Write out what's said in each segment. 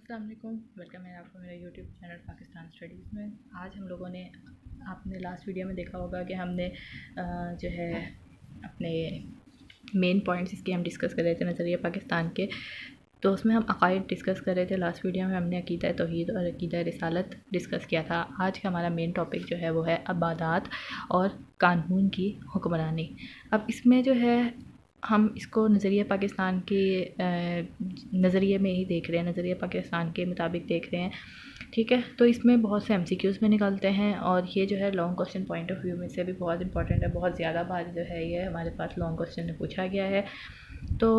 السلام علیکم، ویلکم ہے آپ کو میرا یوٹیوب چینل پاکستان اسٹڈیز میں۔ آج ہم لوگوں نے آپ نے لاسٹ ویڈیو میں دیکھا ہوگا کہ ہم نے جو ہے اپنے مین پوائنٹس اس کے ہم ڈسکس کر رہے تھے نظریہ پاکستان کے، تو اس میں ہم عقائد ڈسکس کر رہے تھے۔ لاسٹ ویڈیو میں ہم نے عقیدہ توحید اور عقیدہ رسالت ڈسکس کیا تھا۔ آج کا ہمارا مین ٹاپک جو ہے وہ ہے عبادات اور قانون کی حکمرانی۔ اب اس میں جو ہے ہم اس کو نظریہ پاکستان کے نظریے میں ہی دیکھ رہے ہیں، نظریہ پاکستان کے مطابق دیکھ رہے ہیں، ٹھیک ہے۔ تو اس میں بہت سے MCQs میں نکالتے ہیں، اور یہ جو ہے long question point of view میں سے بھی بہت امپورٹنٹ ہے۔ بہت زیادہ بار جو ہے یہ ہمارے پاس لانگ کوسچن میں پوچھا گیا ہے، تو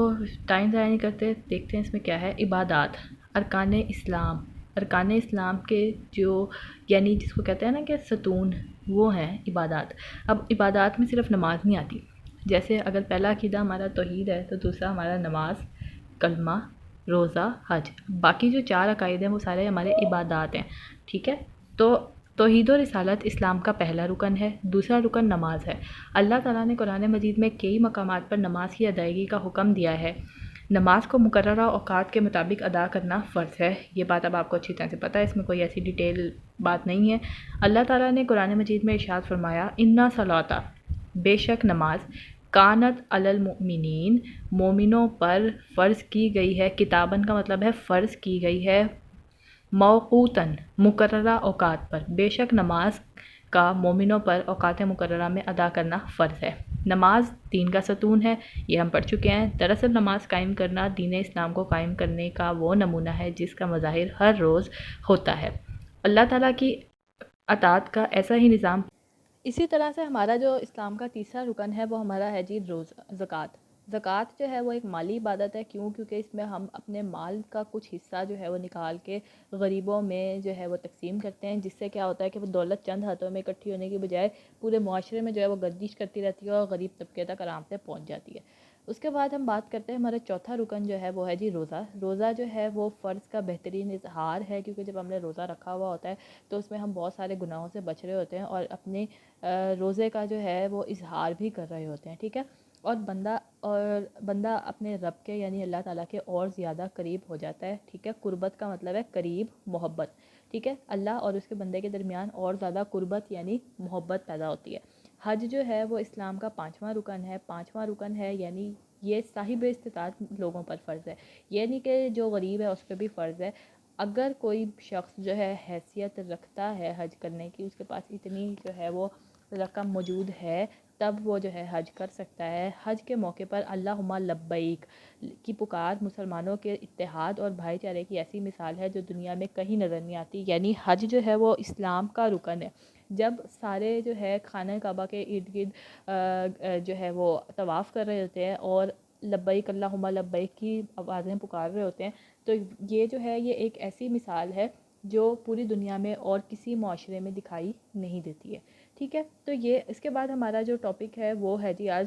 ٹائم ضائع نہیں کرتے، دیکھتے ہیں اس میں کیا ہے۔ عبادات، ارکان اسلام، ارکان اسلام کے جو یعنی جس کو کہتے ہیں نا کہ ستون، وہ ہیں عبادات۔ اب عبادات میں صرف نماز نہیں آتی، جیسے اگر پہلا عقیدہ ہمارا توحید ہے تو دوسرا ہمارا نماز، کلمہ، روزہ، حج۔ باقی جو 4 عقائد ہیں وہ سارے ہمارے عبادات ہیں، ٹھیک ہے۔ تو توحید و رسالت اسلام کا پہلا رکن ہے، دوسرا رکن نماز ہے۔ اللہ تعالیٰ نے قرآن مجید میں کئی مقامات پر نماز کی ادائیگی کا حکم دیا ہے۔ نماز کو مقررہ اوقات کے مطابق ادا کرنا فرض ہے، یہ بات اب آپ کو اچھی طرح سے پتہ ہے، اس میں کوئی ایسی ڈیٹیل بات نہیں ہے۔ اللہ تعالیٰ نے قرآن مجید میں ارشاد فرمایا، اِنَّ الصَّلَاةَ، بے شک نماز، کانت علی المؤمنین، مومنوں پر فرض کی گئی ہے، کتابن کا مطلب ہے فرض کی گئی ہے، موقوتاً، مقررہ اوقات پر، بے شک نماز کا مومنوں پر اوقات مقررہ میں ادا کرنا فرض ہے۔ نماز دین کا ستون ہے، یہ ہم پڑھ چکے ہیں۔ دراصل نماز قائم کرنا دین اسلام کو قائم کرنے کا وہ نمونہ ہے جس کا مظاہر ہر روز ہوتا ہے۔ اللہ تعالیٰ کی اطاعت کا ایسا ہی نظام۔ اسی طرح سے ہمارا جو اسلام کا تیسرا رکن ہے وہ ہمارا ہے جی زکوٰۃ۔ زکوٰۃ جو ہے وہ ایک مالی عبادت ہے، کیونکہ اس میں ہم اپنے مال کا کچھ حصہ جو ہے وہ نکال کے غریبوں میں جو ہے وہ تقسیم کرتے ہیں، جس سے کیا ہوتا ہے کہ وہ دولت چند ہاتھوں میں اکٹھی ہونے کی بجائے پورے معاشرے میں جو ہے وہ گردش کرتی رہتی ہے اور غریب طبقے تک آرام سے پہنچ جاتی ہے۔ اس کے بعد ہم بات کرتے ہیں ہمارا چوتھا رکن جو ہے وہ ہے جی روزہ۔ روزہ جو ہے وہ فرض کا بہترین اظہار ہے، کیونکہ جب ہم نے روزہ رکھا ہوا ہوتا ہے تو اس میں ہم بہت سارے گناہوں سے بچ رہے ہوتے ہیں اور اپنے روزے کا جو ہے وہ اظہار بھی کر رہے ہوتے ہیں، ٹھیک ہے۔ اور بندہ اپنے رب کے یعنی اللہ تعالیٰ کے اور زیادہ قریب ہو جاتا ہے، ٹھیک ہے۔ قربت کا مطلب ہے قریب، محبت، ٹھیک ہے۔ اللہ اور اس کے بندے کے درمیان اور زیادہ قربت یعنی محبت پیدا ہوتی ہے۔ حج جو ہے وہ اسلام کا 5واں رکن ہے، 5واں رکن ہے، یعنی یہ صاحب استطاعت لوگوں پر فرض ہے، یہ نہیں کہ جو غریب ہے اس پہ بھی فرض ہے۔ اگر کوئی شخص جو ہے حیثیت رکھتا ہے حج کرنے کی، اس کے پاس اتنی جو ہے وہ رقم موجود ہے، تب وہ جو ہے حج کر سکتا ہے۔ حج کے موقع پر اللہم لبیک کی پکار مسلمانوں کے اتحاد اور بھائی چارے کی ایسی مثال ہے جو دنیا میں کہیں نظر نہیں آتی، یعنی حج جو ہے وہ اسلام کا رکن ہے۔ جب سارے جو ہے خانہ کعبہ کے ارد گرد جو ہے وہ طواف کر رہے ہوتے ہیں اور لبیک اللہم لبیک کی آوازیں پکار رہے ہوتے ہیں، تو یہ جو ہے یہ ایک ایسی مثال ہے جو پوری دنیا میں اور کسی معاشرے میں دکھائی نہیں دیتی ہے، ٹھیک ہے۔ تو یہ اس کے بعد ہمارا جو ٹاپک ہے وہ ہے جی آج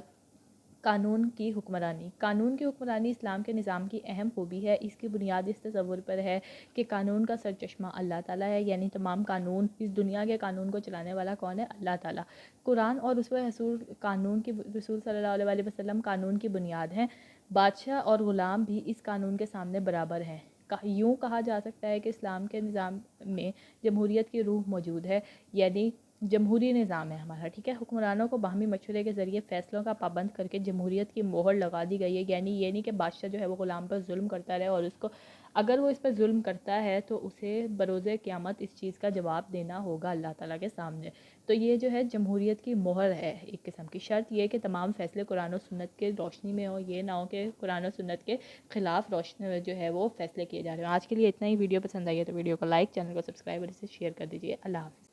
قانون کی حکمرانی۔ قانون کی حکمرانی اسلام کے نظام کی اہم خوبی ہے۔ اس کی بنیاد اس تصور پر ہے کہ قانون کا سرچشمہ اللہ تعالیٰ ہے، یعنی تمام قانون، اس دنیا کے قانون کو چلانے والا کون ہے؟ اللہ تعالیٰ۔ قرآن اور اسوہ رسول قانون کی رسول صلی اللہ علیہ وسلم قانون کی بنیاد ہیں۔ بادشاہ اور غلام بھی اس قانون کے سامنے برابر ہیں۔ یوں کہا جا سکتا ہے کہ اسلام کے نظام میں جمہوریت کی روح موجود ہے، یعنی جمہوری نظام ہے ہمارا، ٹھیک ہے۔ حکمرانوں کو باہمی مشورے کے ذریعے فیصلوں کا پابند کر کے جمہوریت کی مہر لگا دی گئی ہے، یعنی یہ نہیں کہ بادشاہ جو ہے وہ غلام پر ظلم کرتا رہے اور اس کو اگر وہ اس پر ظلم کرتا ہے تو اسے بروز قیامت اس چیز کا جواب دینا ہوگا اللہ تعالیٰ کے سامنے۔ تو یہ جو ہے جمہوریت کی مہر ہے ایک قسم کی۔ شرط یہ کہ تمام فیصلے قرآن و سنت کے روشنی میں ہو، یہ نہ ہو کہ قرآن و سنت کے خلاف روشنی جو ہے وہ فیصلے کیے جا رہے ہیں۔ آج کے لیے اتنا ہی۔ ویڈیو پسند آئی ہے تو ویڈیو کو لائک، چینل کو سبسکرائب اور اسے شیئر کر دیجیے۔ اللہ حافظ۔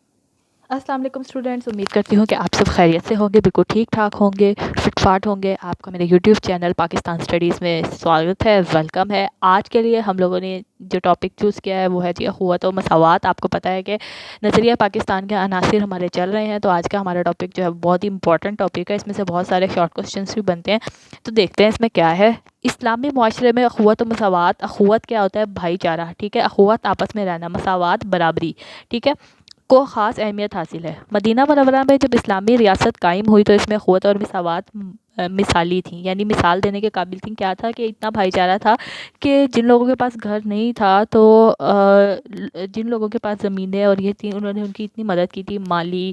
السلام علیکم اسٹوڈنٹس، امید کرتی ہوں کہ آپ سب خیریت سے ہوں گے، بالکل ٹھیک ٹھاک ہوں گے، فٹ فاٹ ہوں گے۔ آپ کا میرے یوٹیوب چینل پاکستان اسٹڈیز میں سواگت ہے، ویلکم ہے۔ آج کے لیے ہم لوگوں نے جو ٹاپک چوز کیا ہے وہ ہے جی اخوت و مساوات۔ آپ کو پتہ ہے کہ نظریہ پاکستان کے عناصر ہمارے چل رہے ہیں، تو آج کا ہمارا ٹاپک جو ہے بہت ہی امپورٹنٹ ٹاپک ہے، اس میں سے بہت سارے شارٹ کوسچنس بھی بنتے ہیں، تو دیکھتے ہیں اس میں کیا ہے۔ اسلامی معاشرے میں اخوت و مساوات، اخوت کیا ہوتا ہے؟ بھائی چارہ، ٹھیک ہے۔ اخوت آپس میں رہنا، مساوات برابری، ٹھیک ہے۔ کو خاص اہمیت حاصل ہے۔ مدینہ منورہ میں جب اسلامی ریاست قائم ہوئی تو اس میں قوت اور مساوات مثالی تھیں، یعنی مثال دینے کے قابل تھیں۔ کیا تھا کہ اتنا بھائی چارہ تھا کہ جن لوگوں کے پاس گھر نہیں تھا تو جن لوگوں کے پاس زمینیں اور یہ تھیں، انہوں نے ان کی اتنی مدد کی تھی، مالی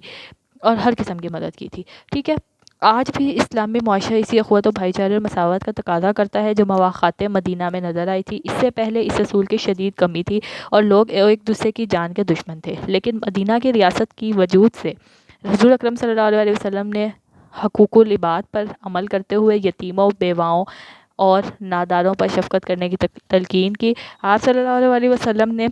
اور ہر قسم کی مدد کی تھی، ٹھیک ہے۔ آج بھی اسلامی معاشرہ اسی اخوت و بھائی چارے اور مساوات کا تقاضا کرتا ہے جو مواخات مدینہ میں نظر آئی تھی۔ اس سے پہلے اس اصول کی شدید کمی تھی اور لوگ ایک دوسرے کی جان کے دشمن تھے، لیکن مدینہ کی ریاست کی وجود سے حضور اکرم صلی اللہ علیہ وسلم نے حقوق العباد پر عمل کرتے ہوئے یتیموں، بیواؤں اور ناداروں پر شفقت کرنے کی تلقین کی۔ آپ صلی اللہ علیہ وسلم نے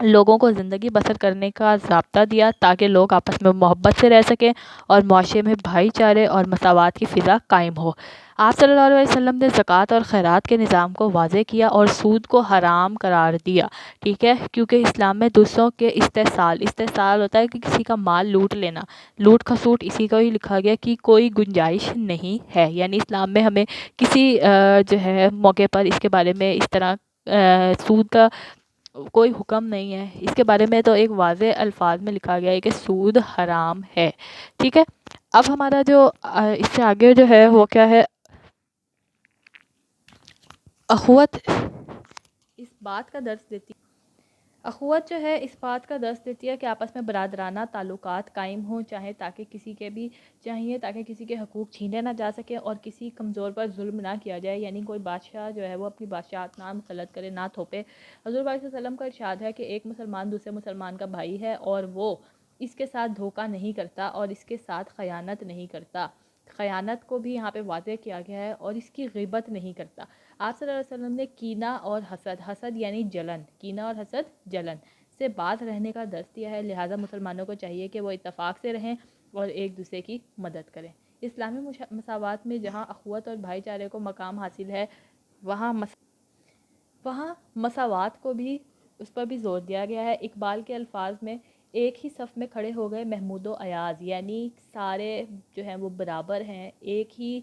لوگوں کو زندگی بسر کرنے کا ضابطہ دیا تاکہ لوگ آپس میں محبت سے رہ سکیں اور معاشرے میں بھائی چارے اور مساوات کی فضا قائم ہو۔ آپ صلی اللہ علیہ وسلم نے زکوٰۃ اور خیرات کے نظام کو واضح کیا اور سود کو حرام قرار دیا، ٹھیک ہے، کیونکہ اسلام میں دوسروں کے استحصال ہوتا ہے کہ کسی کا مال لوٹ لینا، لوٹ کھسوٹ اسی کو ہی لکھا گیا کہ کوئی گنجائش نہیں ہے، یعنی اسلام میں ہمیں کسی جو ہے موقع پر اس کے بارے میں اس طرح سود کا کوئی حکم نہیں ہے۔ اس کے بارے میں تو ایک واضح الفاظ میں لکھا گیا ہے کہ سود حرام ہے، ٹھیک ہے۔ اب ہمارا جو اس سے آگے جو ہے وہ کیا ہے، اخوت اس بات کا درس دیتی ہے، اخوت جو ہے اس بات کا درس دیتی ہے کہ آپس میں برادرانہ تعلقات قائم ہوں، چاہیے تاکہ کسی کے حقوق چھینے نہ جا سکے اور کسی کمزور پر ظلم نہ کیا جائے، یعنی کوئی بادشاہ جو ہے وہ اپنی بادشاہت نہ مسلط کرے، نہ تھوپے۔ حضور صلی اللہ علیہ وسلم کا ارشاد ہے کہ ایک مسلمان دوسرے مسلمان کا بھائی ہے اور وہ اس کے ساتھ دھوکہ نہیں کرتا اور اس کے ساتھ خیانت نہیں کرتا۔ خیانت کو بھی یہاں پہ واضح کیا گیا ہے، اور اس کی غیبت نہیں کرتا۔ آپ صلی اللہ علیہ وسلم نے کینہ اور حسد یعنی جلن، کینہ اور حسد جلن سے باز رہنے کا درس دیا ہے، لہٰذا مسلمانوں کو چاہیے کہ وہ اتفاق سے رہیں اور ایک دوسرے کی مدد کریں۔ اسلامی مساوات میں جہاں اخوت اور بھائی چارے کو مقام حاصل ہے، وہاں مساوات کو بھی اس پر بھی زور دیا گیا ہے۔ اقبال کے الفاظ میں ایک ہی صف میں کھڑے ہو گئے محمود و ایاز، یعنی سارے جو ہیں وہ برابر ہیں، ایک ہی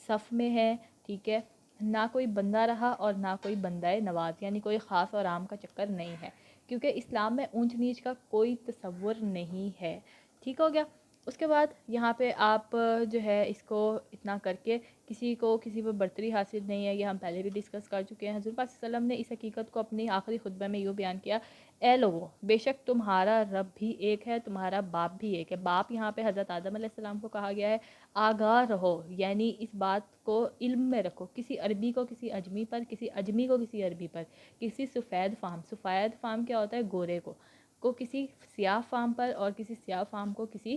صف میں ہیں، ٹھیک ہے، نہ کوئی بندہ رہا اور نہ کوئی بندہ نواز، یعنی کوئی خاص اور عام کا چکر نہیں ہے، کیونکہ اسلام میں اونچ نیچ کا کوئی تصور نہیں ہے، ٹھیک ہو گیا۔ اس کے بعد یہاں پہ آپ جو ہے اس کو اتنا کر کے کسی پر برتری حاصل نہیں ہے، یہ ہم پہلے بھی ڈسکس کر چکے ہیں۔ حضور پاک صلی اللہ علیہ وسلم نے اس حقیقت کو اپنی آخری خطبہ میں یوں بیان کیا: اے لوگو، بے شک تمہارا رب بھی ایک ہے، تمہارا باپ بھی ایک ہے۔ باپ یہاں پہ حضرت آدم علیہ السلام کو کہا گیا ہے۔ آگاہ رہو، یعنی اس بات کو علم میں رکھو، کسی عربی کو کسی اجمی پر، کسی اجمی کو کسی عربی پر، کسی سفید فام کیا ہوتا ہے، گورے کو کسی سیاہ فام پر، اور کسی سیاہ فام کو کسی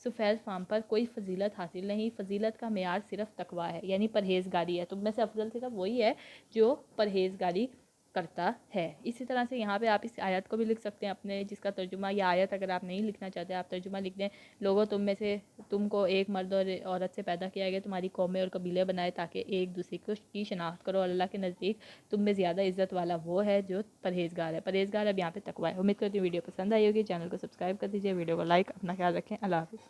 سفید فام پر کوئی فضیلت حاصل نہیں۔ فضیلت کا معیار صرف تقویٰ ہے، یعنی پرہیزگاری ہے۔ تم میں سے افضل صرف وہی ہے جو پرہیزگاری کرتا ہے۔ اسی طرح سے یہاں پہ آپ اس آیت کو بھی لکھ سکتے ہیں اپنے، جس کا ترجمہ یا آیت اگر آپ نہیں لکھنا چاہتے آپ ترجمہ لکھ دیں: لوگوں تم کو ایک مرد اور عورت سے پیدا کیا گیا، تمہاری قومیں اور قبیلے بنائے تاکہ ایک دوسرے کی شناخت کرو، اللہ کے نزدیک تم میں زیادہ عزت والا وہ ہے جو پرہیزگار ہے۔ پرہیزگار اب یہاں پہ تقویٰ ہے۔ امید کرتی ہوں ویڈیو پسند آئی ہوگی، چینل کو سبسکرائب کر دیجیے، ویڈیو کو لائک، اپنا خیال رکھیں، اللہ حافظ۔